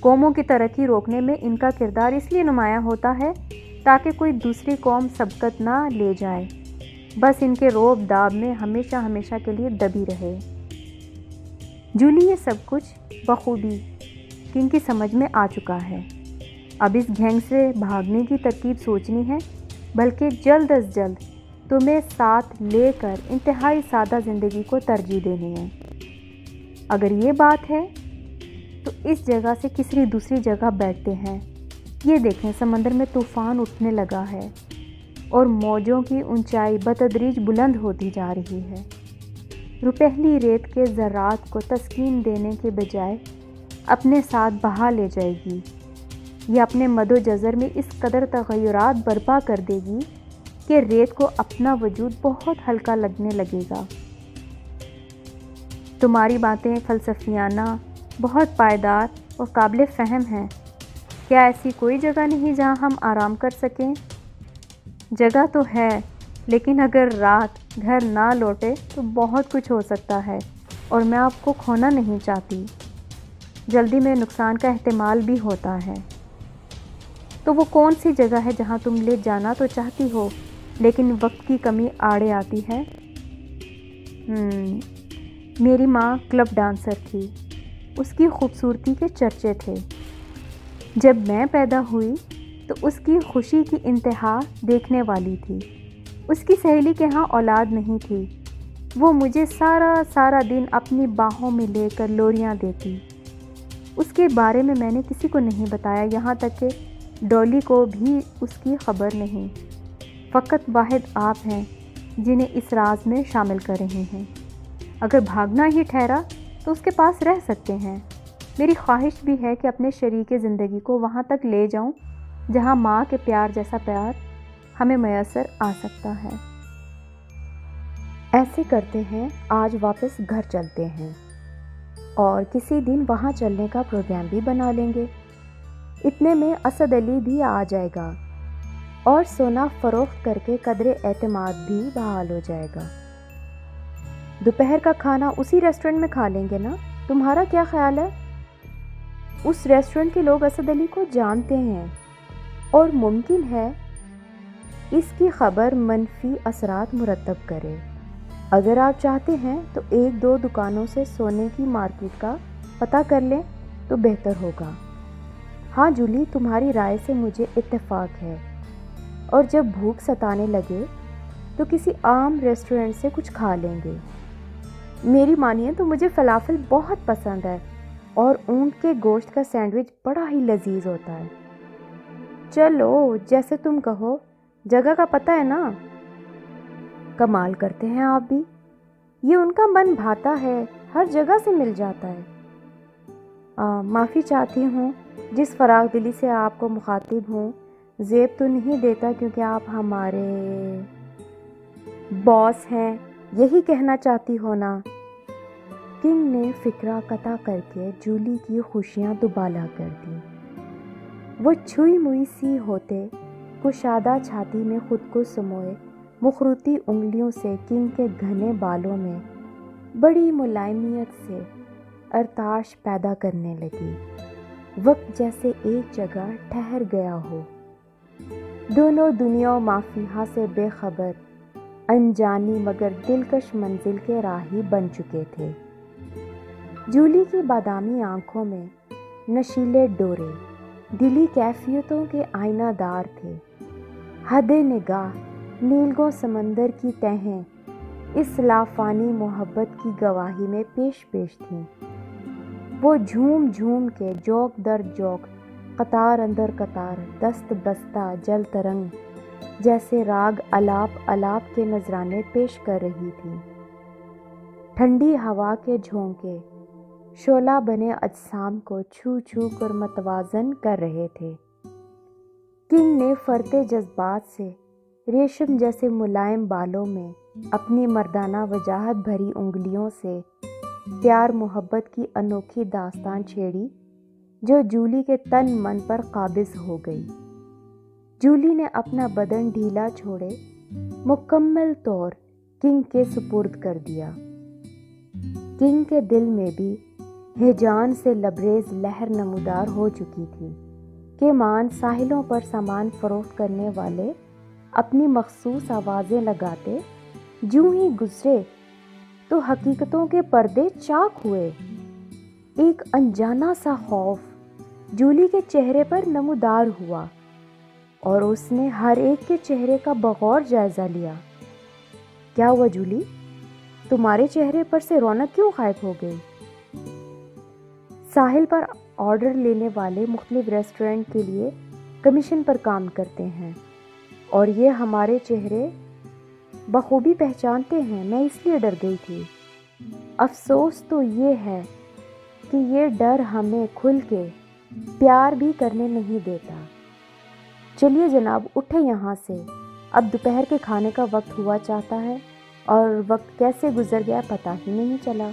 قوموں کی ترقی روکنے میں ان کا کردار اس لیے نمایاں ہوتا ہے تاکہ کوئی دوسری قوم سبقت نہ لے جائے، بس ان کے روب داب میں ہمیشہ ہمیشہ کے لیے دبی رہے۔ جولی یہ سب کچھ بخوبی کنگ کی سمجھ میں آ چکا ہے۔ اب اس گینگ سے بھاگنے کی ترکیب سوچنی ہے، بلکہ جلد از جلد تمہیں ساتھ لے کر انتہائی سادہ زندگی کو ترجیح دینی ہے۔ اگر یہ بات ہے تو اس جگہ سے کسی دوسری جگہ بیٹھتے ہیں۔ یہ دیکھیں، سمندر میں طوفان اٹھنے لگا ہے اور موجوں کی اونچائی بتدریج بلند ہوتی جا رہی ہے۔ روپہلی ریت کے ذرات کو تسکین دینے کے بجائے اپنے ساتھ بہا لے جائے گی۔ یہ اپنے مد و جزر میں اس قدر تغیرات برپا کر دے گی کہ ریت کو اپنا وجود بہت ہلکا لگنے لگے گا۔ تمہاری باتیں فلسفیانہ، بہت پائیدار اور قابل فہم ہیں۔ کیا ایسی کوئی جگہ نہیں جہاں ہم آرام کر سکیں؟ جگہ تو ہے، لیکن اگر رات گھر نہ لوٹے تو بہت کچھ ہو سکتا ہے، اور میں آپ کو کھونا نہیں چاہتی۔ جلدی میں نقصان کا احتمال بھی ہوتا ہے۔ تو وہ کون سی جگہ ہے جہاں تم لے جانا تو چاہتی ہو لیکن وقت کی کمی آڑے آتی ہے؟ میری ماں کلب ڈانسر تھی۔ اس کی خوبصورتی کے چرچے تھے۔ جب میں پیدا ہوئی تو اس کی خوشی کی انتہا دیکھنے والی تھی۔ اس کی سہیلی کے ہاں اولاد نہیں تھی۔ وہ مجھے سارا دن اپنی باہوں میں لے کر لوریاں دیتی۔ اس کے بارے میں نے کسی کو نہیں بتایا، یہاں تک کہ ڈولی کو بھی اس کی خبر نہیں۔ فقط واحد آپ ہیں جنہیں اس راز میں شامل کر رہے ہیں۔ اگر بھاگنا ہی ٹھہرا تو اس کے پاس رہ سکتے ہیں۔ میری خواہش بھی ہے کہ اپنے شریک زندگی کو وہاں تک لے جاؤں جہاں ماں کے پیار جیسا پیار ہمیں میسر آ سکتا ہے۔ ایسے کرتے ہیں، آج واپس گھر چلتے ہیں اور کسی دن وہاں چلنے کا پروگرام بھی بنا لیں گے۔ اتنے میں اسد علی بھی آ جائے گا اور سونا فروخت کر کے قدر اعتماد بھی بحال ہو جائے گا۔ دوپہر کا کھانا اسی ریسٹورنٹ میں کھا لیں گے نا؟ تمہارا کیا خیال ہے؟ اس ریسٹورنٹ کے لوگ اسد علی کو جانتے ہیں اور ممکن ہے اس کی خبر منفی اثرات مرتب کرے۔ اگر آپ چاہتے ہیں تو ایک دو دکانوں سے سونے کی مارکیٹ کا پتہ کر لیں تو بہتر ہوگا۔ ہاں جولی، تمہاری رائے سے مجھے اتفاق ہے، اور جب بھوک ستانے لگے تو کسی عام ریسٹورنٹ سے کچھ کھا لیں گے۔ میری مانیے تو مجھے فلافل بہت پسند ہے اور اونٹ کے گوشت کا سینڈوچ بڑا ہی لذیذ ہوتا ہے۔ چلو جیسے تم کہو، جگہ کا پتہ ہے نا؟ کمال کرتے ہیں آپ بھی، یہ ان کا من بھاتا ہے، ہر جگہ سے مل جاتا ہے۔ معافی چاہتی ہوں جس فراغ دلی سے آپ کو مخاطب ہوں۔ زیب تو نہیں دیتا کیونکہ آپ ہمارے باس ہیں، یہی کہنا چاہتی ہو نا؟ کنگ نے فکرہ قطع کر کے جولی کی خوشیاں دوبالا کر دی۔ وہ چھوئی موئی سی ہوتے کشادہ چھاتی میں خود کو سموئے مخروطی انگلیوں سے کنگ کے گھنے بالوں میں بڑی ملائمیت سے ارتعاش پیدا کرنے لگی۔ وقت جیسے ایک جگہ ٹھہر گیا ہو۔ دونوں دنیا و مافیہا سے بے خبر، انجانی مگر دلکش منزل کے راہی بن چکے تھے۔ جولی کی بادامی آنکھوں میں نشیلے ڈورے دلی کیفیتوں کے آئینہ دار تھے۔ حد نگاہ نیلگوں سمندر کی تہیں اس لافانی محبت کی گواہی میں پیش تھیں۔ وہ جھوم جھوم کے جوک در جوک، قطار اندر قطار، دست بستہ جل ترنگ جیسے راگ الاپ کے نذرانے پیش کر رہی تھی۔ ٹھنڈی ہوا کے جھونکے شعلہ بنے اجسام کو چھو چھو کر متوازن کر رہے تھے۔ کنگ نے فرتے جذبات سے ریشم جیسے ملائم بالوں میں اپنی مردانہ وجاہت بھری انگلیوں سے پیار محبت کی انوکھی داستان چھیڑی جو جولی کے تن من پر قابض ہو گئی۔ جولی نے اپنا بدن ڈھیلا چھوڑے مکمل طور کنگ کے سپرد کر دیا۔ کنگ کے دل میں بھی ہیجان سے لبریز لہر نمودار ہو چکی تھی کہ مان ساحلوں پر سامان فروخت کرنے والے اپنی مخصوص آوازیں لگاتے جوں ہی گزرے تو حقیقتوں کے پردے چاک ہوئے۔ ایک انجانا سا خوف جولی کے چہرے پر نمودار ہوا اور اس نے ہر ایک کے چہرے کا بغور جائزہ لیا۔ کیا ہوا جولی؟ تمہارے چہرے پر سے رونق کیوں غائب ہو گئی؟ ساحل پر آرڈر لینے والے مختلف ریسٹورنٹ کے لیے کمیشن پر کام کرتے ہیں اور یہ ہمارے چہرے بخوبی پہچانتے ہیں۔ میں اس لیے ڈر گئی تھی۔ افسوس تو یہ ہے کہ یہ ڈر ہمیں کھل کے پیار بھی کرنے نہیں دیتا۔ چلیے جناب، اٹھے یہاں سے، اب دوپہر کے کھانے کا وقت ہوا چاہتا ہے اور وقت کیسے گزر گیا پتہ ہی نہیں چلا۔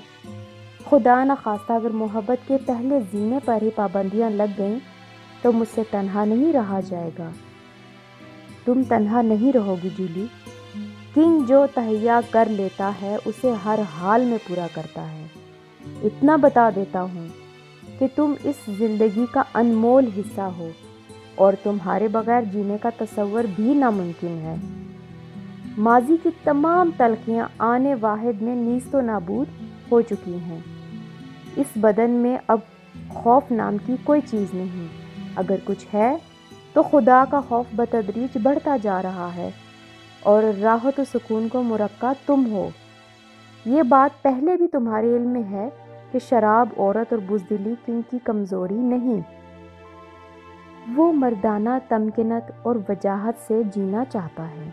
خدا نخواستہ اگر محبت کے پہلے زینے پر ہی پابندیاں لگ گئیں تو مجھ سے تنہا نہیں رہا جائے گا۔ تم تنہا نہیں رہو گی جولی۔ کنگ جو تہیا کر لیتا ہے اسے ہر حال میں پورا کرتا ہے۔ اتنا بتا دیتا ہوں کہ تم اس زندگی کا انمول حصہ ہو اور تمہارے بغیر جینے کا تصور بھی ناممکن ہے۔ ماضی کی تمام تلخیاں آنے واحد میں نیست و نابود ہو چکی ہیں۔ اس بدن میں اب خوف نام کی کوئی چیز نہیں۔ اگر کچھ ہے تو خدا کا خوف بتدریج بڑھتا جا رہا ہے اور راحت و سکون کو مرقع تم ہو۔ یہ بات پہلے بھی تمہارے علم میں ہے کہ شراب، عورت اور بزدلی کنگ کی کمزوری نہیں۔ وہ مردانہ تمکنت اور وجاہت سے جینا چاہتا ہے۔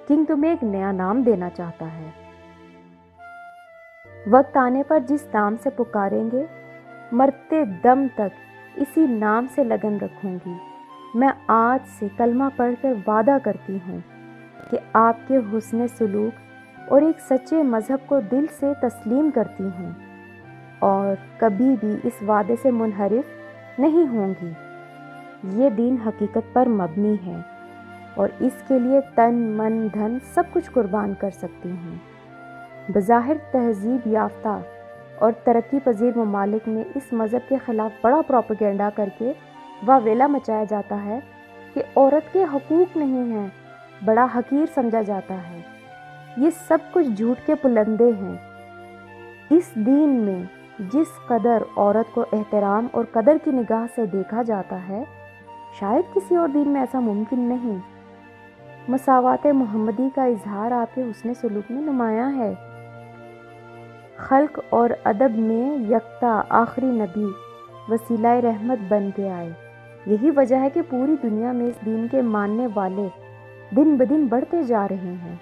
کنگ تمہیں ایک نیا نام دینا چاہتا ہے۔ وقت آنے پر جس نام سے پکاریں گے، مرتے دم تک اسی نام سے لگن رکھوں گی۔ میں آج سے کلمہ پڑھ کر وعدہ کرتی ہوں کہ آپ کے حسن سلوک اور ایک سچے مذہب کو دل سے تسلیم کرتی ہوں اور کبھی بھی اس وعدے سے منحرف نہیں ہوں گی۔ یہ دین حقیقت پر مبنی ہے اور اس کے لیے تن، من، دھن سب کچھ قربان کر سکتی ہوں۔ بظاہر تہذیب یافتہ اور ترقی پذیر ممالک میں اس مذہب کے خلاف بڑا پروپیگنڈا کر کے واویلا مچایا جاتا ہے کہ عورت کے حقوق نہیں ہیں، بڑا حقیر سمجھا جاتا ہے۔ یہ سب کچھ جھوٹ کے پلندے ہیں۔ اس دین میں جس قدر عورت کو احترام اور قدر کی نگاہ سے دیکھا جاتا ہے، شاید کسی اور دین میں ایسا ممکن نہیں۔ مساوات محمدی کا اظہار آپ کے حسن سلوک میں نمایاں ہے۔ خلق اور ادب میں یکتا آخری نبی وسیلہ رحمت بن کے آئے۔ یہی وجہ ہے کہ پوری دنیا میں اس دین کے ماننے والے دن بدن بڑھتے جا رہے ہیں۔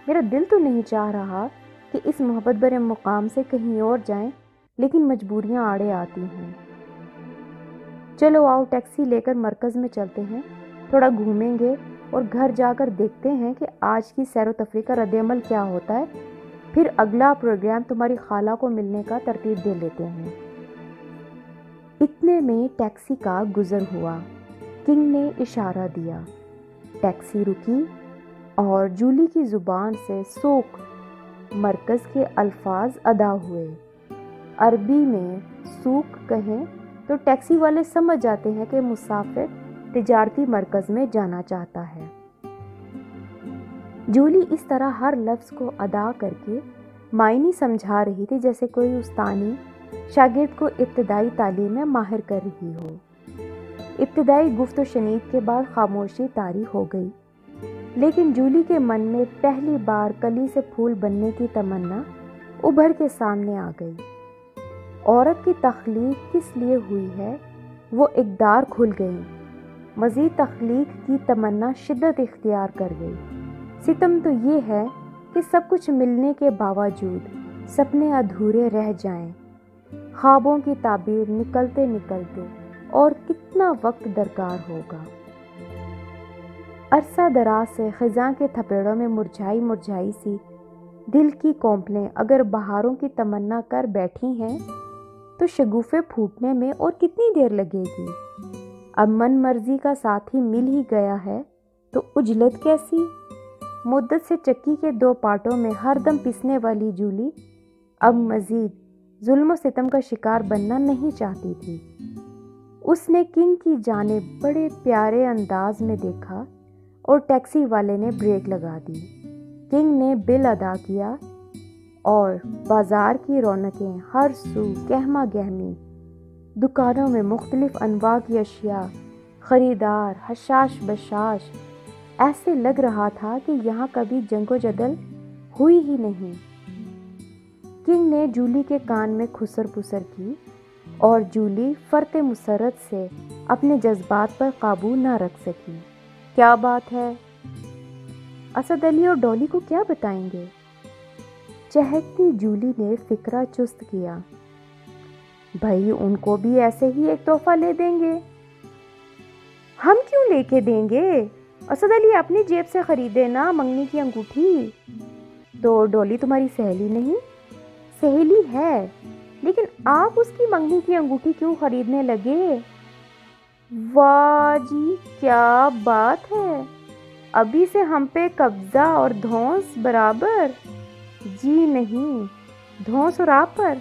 میرا دل تو نہیں چاہ رہا کہ اس محبت بھرے مقام سے کہیں اور جائیں، لیکن مجبوریاں آڑے آتی ہیں۔ چلو آؤ ٹیکسی لے کر مرکز میں چلتے ہیں، تھوڑا گھومیں گے اور گھر جا کر دیکھتے ہیں کہ آج کی سیر و تفریح کا رد عمل کیا ہوتا ہے، پھر اگلا پروگرام تمہاری خالہ کو ملنے کا ترتیب دے لیتے ہیں۔ اتنے میں ٹیکسی کا گزر ہوا۔ کنگ نے اشارہ دیا، ٹیکسی رکی اور جولی کی زبان سے سوق مرکز کے الفاظ ادا ہوئے۔ عربی میں سوق کہیں تو ٹیکسی والے سمجھ جاتے ہیں کہ مسافر تجارتی مرکز میں جانا چاہتا ہے۔ جولی اس طرح ہر لفظ کو ادا کر کے معنی سمجھا رہی تھی جیسے کوئی استانی شاگرد کو ابتدائی تعلیم میں ماہر کر رہی ہو۔ ابتدائی گفت و شنید کے بعد خاموشی طاری ہو گئی، لیکن جولی کے من میں پہلی بار کلی سے پھول بننے کی تمنا ابھر کے سامنے آ گئی۔ عورت کی تخلیق کس لیے ہوئی ہے، وہ اقدار کھل گئی۔ مزید تخلیق کی تمنا شدت اختیار کر گئی۔ ستم تو یہ ہے کہ سب کچھ ملنے کے باوجود سپنے ادھورے رہ جائیں۔ خوابوں کی تعبیر نکلتے نکلتے اور کتنا وقت درکار ہوگا۔ عرصہ دراز سے خزاں کے تھپیڑوں میں مرجھائی مرجھائی سی دل کی کونپلیں اگر بہاروں کی تمنا کر بیٹھی ہیں تو شگوفے پھوٹنے میں اور کتنی دیر لگے گی۔ اب من مرضی کا ساتھی مل ہی گیا ہے تو عجلت کیسی؟ مدت سے چکی کے دو پارٹوں میں ہر دم پسنے والی جولی اب مزید ظلم و ستم کا شکار بننا نہیں چاہتی تھی۔ اس نے کنگ کی جانب بڑے پیارے انداز میں دیکھا اور ٹیکسی والے نے بریک لگا دی۔ کنگ نے بل ادا کیا اور بازار کی رونقیں ہر سو گہما گہمی، دکانوں میں مختلف انواع کی اشیاء، خریدار حشاش بشاش، ایسے لگ رہا تھا کہ یہاں کبھی جنگ و جدل ہوئی ہی نہیں۔ کنگ نے جولی کے کان میں خسر پسر کی اور جولی فرط مسرت سے اپنے جذبات پر قابو نہ رکھ سکی۔ کیا بات ہے؟ اسد علی اور ڈولی کو کیا بتائیں گے؟ چہکتی جولی نے فکرہ چست کیا۔ بھائی ان کو بھی ایسے ہی ایک تحفہ لے دیں گے۔ ہم کیوں لے کے دیں گے؟ اسد علی اپنی جیب سے خریدے نا منگنی کی انگوٹھی۔ تو ڈولی تمہاری سہیلی نہیں؟ سہیلی ہے، لیکن آپ اس کی منگنی کی انگوٹھی کیوں خریدنے لگے؟ واہ جی کیا بات ہے، ابھی سے ہم پہ قبضہ اور دھونس برابر؟ جی نہیں، دھونس اور آپ پر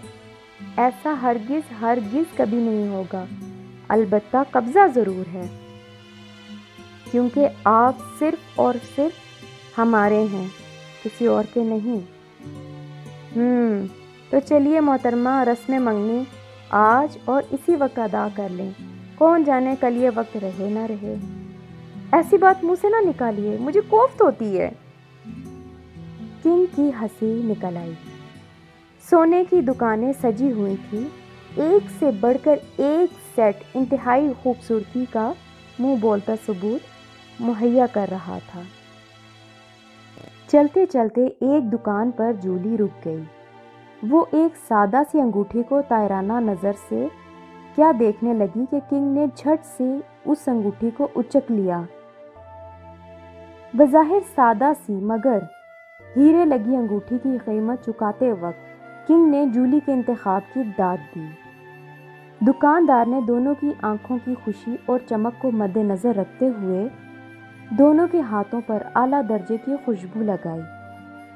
ایسا ہرگز کبھی نہیں ہوگا، البتہ قبضہ ضرور ہے، کیونکہ آپ صرف اور صرف ہمارے ہیں، کسی اور کے نہیں۔ تو چلیے محترمہ، رسم منگنی آج اور اسی وقت ادا کر لیں، کون جانے کل یہ وقت رہے نہ رہے۔ ایسی بات منہ سے نہ نکالیے، مجھے کوفت ہوتی ہے۔ کنگ کی ہنسی نکل آئی۔ سونے کی دکانیں سجی ہوئی تھی، ایک سے بڑھ کر ایک سیٹ انتہائی خوبصورتی کا منہ بولتا ثبوت مہیا کر رہا تھا۔ چلتے چلتے ایک دکان پر جولی رک گئی۔ وہ ایک سادہ سی انگوٹھی کو طائرانہ نظر سے کیا دیکھنے لگی کہ کنگ نے جھٹ سے اس انگوٹھی کو اچک لیا۔ بظاہر سادہ سی مگر ہیرے لگی انگوٹھی کی قیمت چکاتے وقت کنگ نے جولی کے انتخاب کی داد دی۔ دکاندار نے دونوں کی آنکھوں کی خوشی اور چمک کو مد نظر رکھتے ہوئے دونوں کے ہاتھوں پر اعلیٰ درجے کی خوشبو لگائی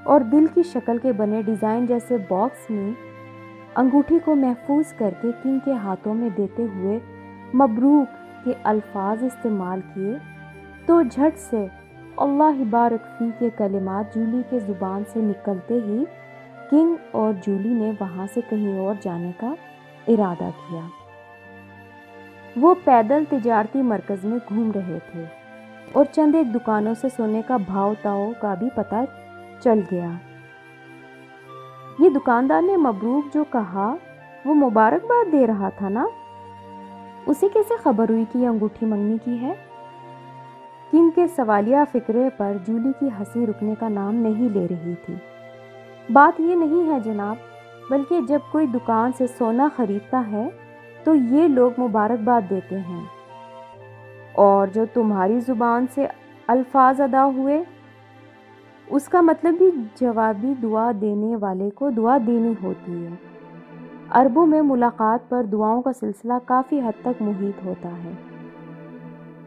اور دل کی شکل کے بنے ڈیزائن جیسے باکس میں انگوٹھی کو محفوظ کر کے کنگ کے ہاتھوں میں دیتے ہوئے مبروک کے الفاظ استعمال کیے تو جھٹ سے اللہ بارک فی کے کلمات جولی کے زبان سے نکلتے ہی کنگ اور جولی نے وہاں سے کہیں اور جانے کا ارادہ کیا۔ وہ پیدل تجارتی مرکز میں گھوم رہے تھے اور چند ایک دکانوں سے سونے کا بھاؤ تاؤ کا بھی پتہ چل گیا۔ یہ دکاندار نے مبروک جو کہا وہ مبارکباد دے رہا تھا نا؟ اسے کیسے خبر ہوئی کہ یہ انگوٹھی منگنی کی ہے؟ کنگ کے سوالیہ فکرے پر جولی کی ہنسی رکنے کا نام نہیں لے رہی تھی۔ بات یہ نہیں ہے جناب، بلکہ جب کوئی دکان سے سونا خریدتا ہے تو یہ لوگ مبارکباد دیتے ہیں، اور جو تمہاری زبان سے الفاظ ادا ہوئے اس کا مطلب بھی جوابی دعا دینے والے کو دعا دینی ہوتی ہے۔ عربوں میں ملاقات پر دعاؤں کا سلسلہ کافی حد تک محیط ہوتا ہے۔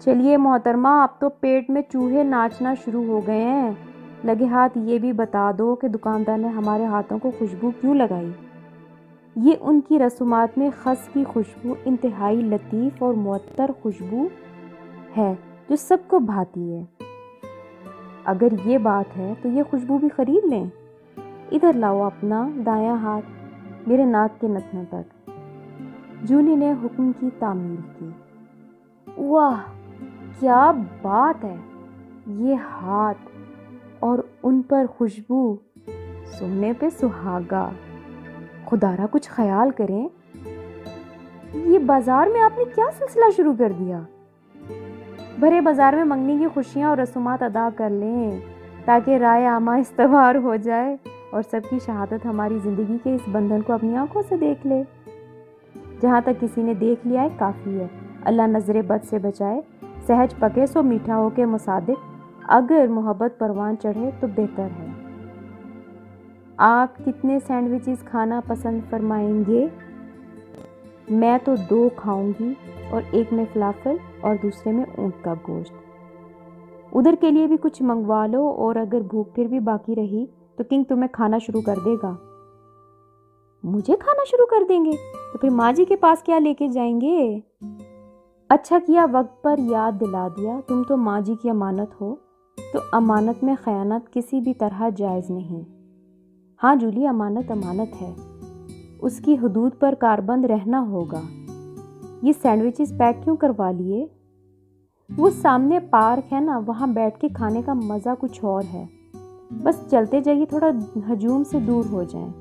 چلیے محترمہ، اب تو پیٹ میں چوہے ناچنا شروع ہو گئے ہیں، لگے ہاتھ یہ بھی بتا دو کہ دکاندار نے ہمارے ہاتھوں کو خوشبو کیوں لگائی؟ یہ ان کی رسومات میں خس کی خوشبو انتہائی لطیف اور معطر خوشبو ہے جو سب کو بھاتی ہے۔ اگر یہ بات ہے تو یہ خوشبو بھی خرید لیں۔ ادھر لاؤ اپنا دایاں ہاتھ میرے ناک کے نتنوں تک۔ جولی نے حکم کی تعمیل کی۔ واہ کیا بات ہے، یہ ہاتھ اور ان پر خوشبو، سونے پہ سہاگا۔ خدا را کچھ خیال کریں، یہ بازار میں آپ نے کیا سلسلہ شروع کر دیا؟ بھرے بازار میں منگنی کی خوشیاں اور رسومات ادا کر لیں تاکہ رائے عامہ استوار ہو جائے اور سب کی شہادت ہماری زندگی کے اس بندھن کو اپنی آنکھوں سے دیکھ لے۔ جہاں تک کسی نے دیکھ لیا ہے کافی ہے، اللہ نظر بد سے بچائے، سہج پکے سو میٹھا ہو کے مصادق، اگر محبت پروان چڑھے تو بہتر ہے۔ آپ کتنے سینڈوچز کھانا پسند فرمائیں گے؟ میں تو 2 کھاؤں گی، اور ایک میں فلافل اور دوسرے میں اونٹ کا گوشت۔ ادھر کے لیے بھی کچھ منگوا لو، اور اگر بھوک پھر بھی باقی رہی تو کنگ تمہیں کھانا شروع کر دے گا۔ مجھے کھانا شروع کر دیں گے تو پھر ماں جی کے پاس کیا لے کے جائیں گے؟ اچھا کیا وقت پر یاد دلا دیا، تم تو ماں جی کی امانت ہو، تو امانت میں خیانت کسی بھی طرح جائز نہیں۔ ہاں جولی، امانت امانت ہے، اس کی حدود پر کاربند رہنا ہوگا۔ یہ سینڈوچز پیک کیوں کروا لیے؟ وہ سامنے پارک ہے نا، وہاں بیٹھ کے کھانے کا مزہ کچھ اور ہے۔ بس چلتے جائیے، تھوڑا ہجوم سے دور ہو جائیں۔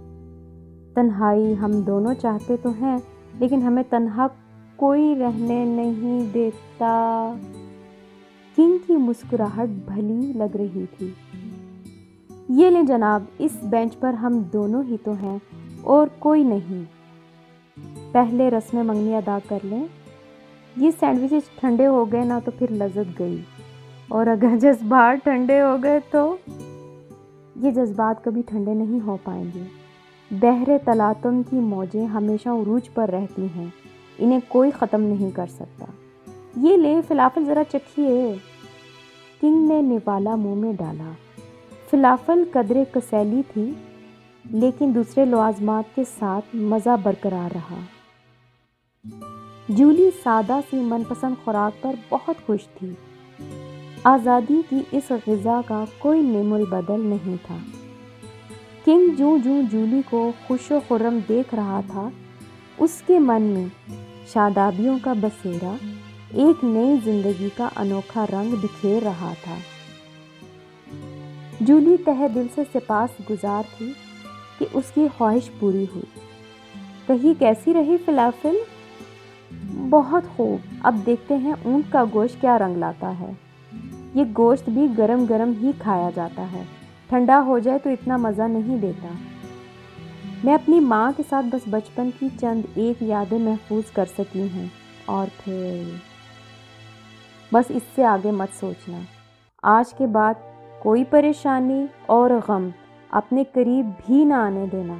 تنہائی ہم دونوں چاہتے تو ہیں، لیکن ہمیں تنہا کوئی رہنے نہیں دیتا۔ کنگ کی مسکراہٹ بھلی لگ رہی تھی۔ یہ لیں جناب، اس بینچ پر ہم دونوں ہی تو ہیں اور کوئی نہیں۔ پہلے رسم منگنی ادا کر لیں۔ یہ سینڈوچز ٹھنڈے ہو گئے نا تو پھر لذت گئی، اور اگر جذبات ٹھنڈے ہو گئے تو یہ جذبات کبھی ٹھنڈے نہیں ہو پائیں گے۔ بحر تلاطم کی موجیں ہمیشہ عروج پر رہتی ہیں، انہیں کوئی ختم نہیں کر سکتا۔ یہ لیں فلافل، ذرا چکھیے۔ کنگ نے نوالا منہ میں ڈالا۔ فلافل قدرے کسیلی تھی، لیکن دوسرے لوازمات کے ساتھ مزہ برقرار رہا۔ جولی سادہ سی من پسند خوراک پر بہت خوش تھی۔ آزادی کی اس غذا کا کوئی نعم البدل نہیں تھا۔ کنگ جوں جولی کو خوش و خرم دیکھ رہا تھا، اس کے من میں شادابیوں کا بسیرا ایک نئی زندگی کا انوکھا رنگ بکھیر رہا تھا۔ جولی تہہ دل سے سپاس گزار تھی کہ اس کی خواہش پوری ہوئی۔ کہی کیسی رہی فلافل؟ بہت خوب، اب دیکھتے ہیں اونٹ کا گوشت کیا رنگ لاتا ہے۔ یہ گوشت بھی گرم گرم ہی کھایا جاتا ہے، ٹھنڈا ہو جائے تو اتنا مزہ نہیں دیتا۔ میں اپنی ماں کے ساتھ بس بچپن کی چند ایک یادیں محفوظ کر سکی ہوں، اور پھر بس اس سے آگے مت سوچنا۔ آج کے بعد کوئی پریشانی اور غم اپنے قریب بھی نہ آنے دینا،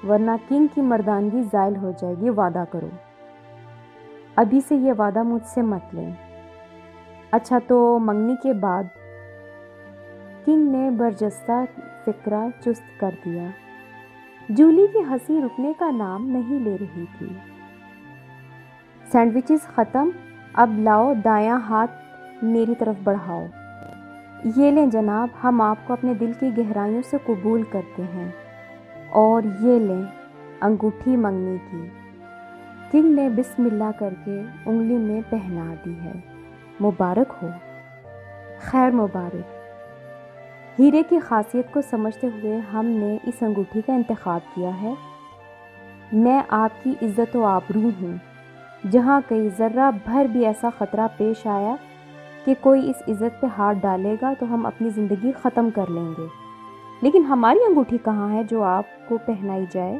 ورنہ کنگ کی مردانگی زائل ہو جائے گی، وعدہ کرو۔ ابھی سے یہ وعدہ مجھ سے مت لیں۔ اچھا تو منگنی کے بعد؟ کنگ نے برجستہ فکرہ چست کر دیا۔ جولی کی ہنسی رکنے کا نام نہیں لے رہی تھی۔ سینڈوچز ختم، اب لاؤ دایاں ہاتھ میری طرف بڑھاؤ۔ یہ لیں جناب، ہم آپ کو اپنے دل کی گہرائیوں سے قبول کرتے ہیں، اور یہ لیں انگوٹھی منگنی کی۔ کنگ نے بسم اللہ کر کے انگلی میں پہنا دی ہے۔ مبارک ہو۔ خیر مبارک۔ ہیرے کی خاصیت کو سمجھتے ہوئے ہم نے اس انگوٹھی کا انتخاب کیا ہے۔ میں آپ کی عزت و آبرو ہوں، جہاں کہیں ذرہ بھر بھی ایسا خطرہ پیش آیا کہ کوئی اس عزت پہ ہاتھ ڈالے گا تو ہم اپنی زندگی ختم کر لیں گے۔ لیکن ہماری انگوٹھی کہاں ہے جو آپ کو پہنائی جائے؟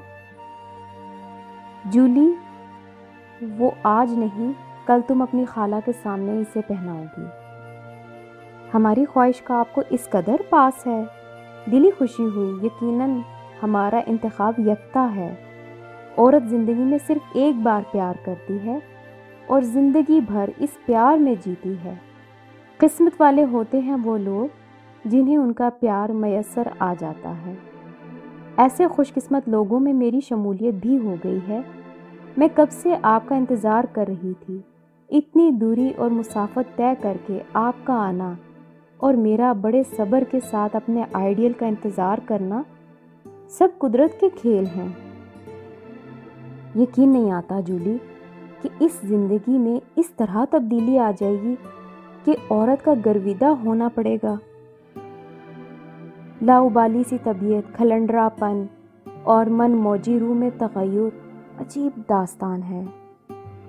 جولی، وہ آج نہیں، کل تم اپنی خالہ کے سامنے اسے پہناؤ گی۔ ہماری خواہش کا آپ کو اس قدر پاس ہے؟ دلی خوشی ہوئی۔ یقیناً ہمارا انتخاب یکتا ہے۔ عورت زندگی میں صرف ایک بار پیار کرتی ہے اور زندگی بھر اس پیار میں جیتی ہے۔ قسمت والے ہوتے ہیں وہ لوگ جنہیں ان کا پیار میسر آ جاتا ہے۔ ایسے خوش قسمت لوگوں میں میری شمولیت بھی ہو گئی ہے۔ میں کب سے آپ کا انتظار کر رہی تھی۔ اتنی دوری اور مسافت طے کر کے آپ کا آنا اور میرا بڑے صبر کے ساتھ اپنے آئیڈیل کا انتظار کرنا سب قدرت کے کھیل ہیں۔ یقین نہیں آتا جولی کہ اس زندگی میں اس طرح تبدیلی آ جائے گی کہ عورت کا گرویدہ ہونا پڑے گا۔ لاؤبالی سی طبیعت، کھلنڈرا پن اور من موجی روح میں تغیر عجیب داستان ہے۔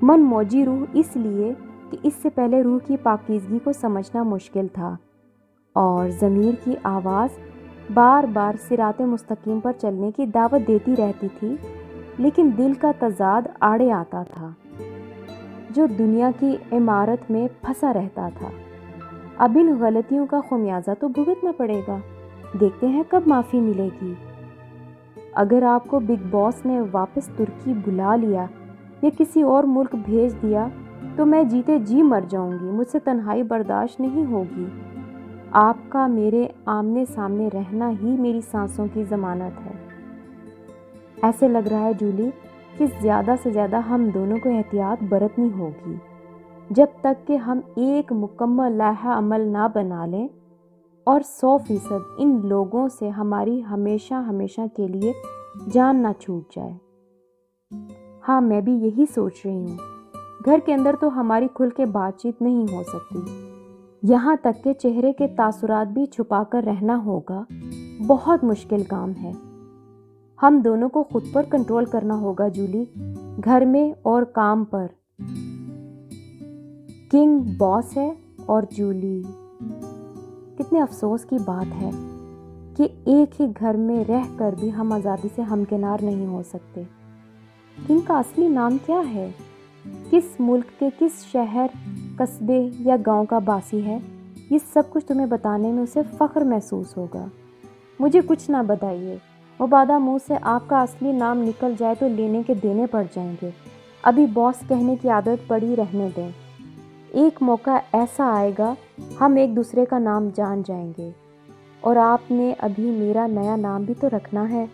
من موجی روح اس لیے کہ اس سے پہلے روح کی پاکیزگی کو سمجھنا مشکل تھا، اور ضمیر کی آواز بار بار صراط مستقیم پر چلنے کی دعوت دیتی رہتی تھی، لیکن دل کا تضاد آڑے آتا تھا جو دنیا کی عمارت میں پھنسا رہتا تھا۔ اب ان غلطیوں کا خمیازہ تو بھگتنا پڑے گا۔ دیکھتے ہیں کب معافی ملے گی۔ اگر آپ کو بگ باس نے واپس ترکی بلا لیا یا کسی اور ملک بھیج دیا تو میں جیتے جی مر جاؤں گی۔ مجھ سے تنہائی برداشت نہیں ہوگی۔ آپ کا میرے آمنے سامنے رہنا ہی میری سانسوں کی ضمانت ہے۔ ایسے لگ رہا ہے جولی کہ زیادہ سے زیادہ ہم دونوں کو احتیاط برتنی ہوگی جب تک کہ ہم ایک مکمل لائحہ عمل نہ بنا لیں اور 100% ان لوگوں سے ہماری ہمیشہ ہمیشہ کے لیے جان نہ چھوٹ جائے۔ ہاں، میں بھی یہی سوچ رہی ہوں۔ گھر کے اندر تو ہماری کھل کے بات چیت نہیں ہو سکتی، یہاں تک کہ چہرے کے تاثرات بھی چھپا کر رہنا ہوگا۔ بہت مشکل کام ہے۔ ہم دونوں کو خود پر کنٹرول کرنا ہوگا جولی، گھر میں اور کام پر۔ کنگ باس ہے اور جولی، کتنے افسوس کی بات ہے کہ ایک ہی گھر میں رہ کر بھی ہم آزادی سے ہمکنار نہیں ہو سکتے۔ کنگ کا اصلی نام کیا ہے؟ کس ملک کے کس شہر، قصبے یا گاؤں کا باسی ہے؟ یہ سب کچھ تمہیں بتانے میں اسے فخر محسوس ہوگا۔ مجھے کچھ نہ بتائیے، مبادا منہ سے آپ کا اصلی نام نکل جائے تو لینے کے دینے پڑ جائیں گے۔ ابھی باس کہنے کی عادت پڑی رہنے دیں، ایک موقع ایسا آئے گا ہم ایک دوسرے کا نام جان جائیں گے۔ اور آپ نے ابھی میرا نیا نام بھی تو رکھنا ہے۔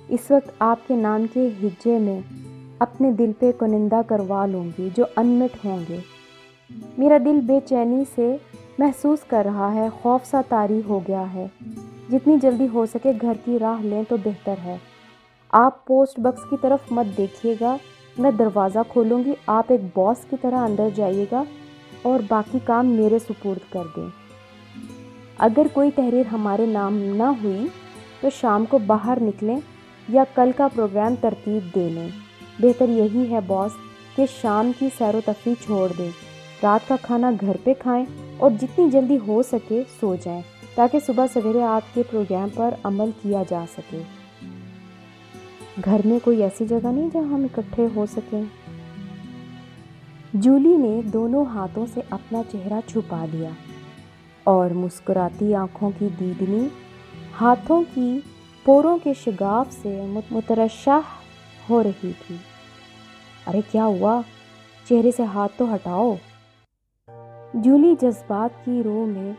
اس وقت آپ کے نام کے ہجے میں اپنے دل پہ کنندہ کروا لوں گی جو انمٹ ہوں گے۔ میرا دل بے چینی سے محسوس کر رہا ہے، خوف سا طاری ہو گیا ہے۔ جتنی جلدی ہو سکے گھر کی راہ لیں تو بہتر ہے۔ آپ پوسٹ باکس کی طرف مت دیکھیے گا، میں دروازہ کھولوں گی، آپ ایک باس کی طرح اندر جائیے گا اور باقی کام میرے سپرد کر دیں۔ اگر کوئی تحریر ہمارے نام نہ ہوئی تو شام کو باہر نکلیں یا کل کا پروگرام ترتیب دے لیں۔ بہتر یہی ہے باس کہ شام کی سیر و تفریح چھوڑ دیں، رات کا کھانا گھر پہ کھائیں اور جتنی جلدی ہو سکے سو جائیں تاکہ صبح سویرے آپ کے پروگرام پر عمل کیا جا سکے۔ گھر میں کوئی ایسی جگہ نہیں جہاں ہم اکٹھے ہو سکیں؟ جولی نے دونوں ہاتھوں سے اپنا چہرہ چھپا لیا اور مسکراتی آنکھوں کی دیدنی ہاتھوں کی پوروں کے شگاف سے مترشح ہو رہی تھی۔ ارے کیا ہوا؟ چہرے سے ہاتھ تو ہٹاؤ۔ جولی جذبات کی رو میں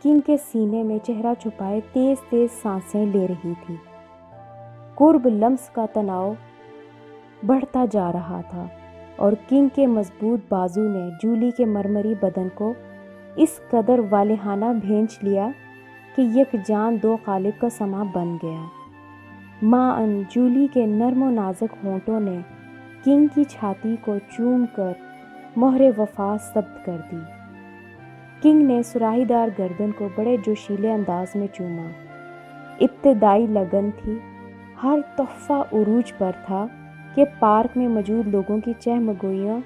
کنگ کے سینے میں چہرہ چھپائے تیز تیز سانسیں لے رہی تھی۔ قرب لمس کا تناؤ بڑھتا جا رہا تھا اور کنگ کے مضبوط بازو نے جولی کے مرمری بدن کو اس قدر والہانہ بھینچ لیا کہ یک جان دو قالب کا سما بن گیا۔ ماں جولی کے نرم و نازک ہونٹوں نے کنگ کی چھاتی کو چوم کر مہر وفا ثبت کر دی۔ کنگ نے سراہی دار گردن کو بڑے جوشیلے انداز میں چوما۔ ابتدائی لگن تھی، ہر تحفہ عروج پر تھا کہ پارک میں موجود لوگوں کی چہمگوئیاں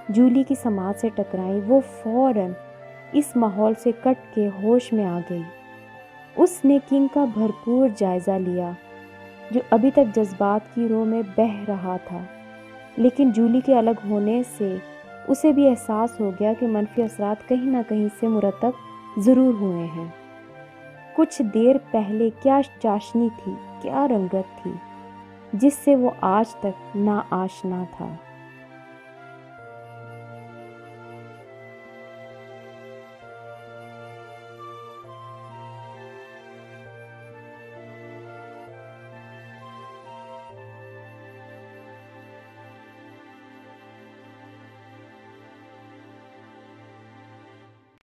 جولی کی سماعت سے ٹکرائیں۔ وہ فوراً اس ماحول سے کٹ کے ہوش میں آ گئی۔ اس نے کنگ کا بھرپور جائزہ لیا جو ابھی تک جذبات کی رو میں بہہ رہا تھا، لیکن جولی کے الگ ہونے سے اسے بھی احساس ہو گیا کہ منفی اثرات کہیں نہ کہیں سے مرتب ضرور ہوئے ہیں۔ کچھ دیر پہلے کیا چاشنی تھی، کیا رنگت تھی جس سے وہ آج تک نا آشنا تھا۔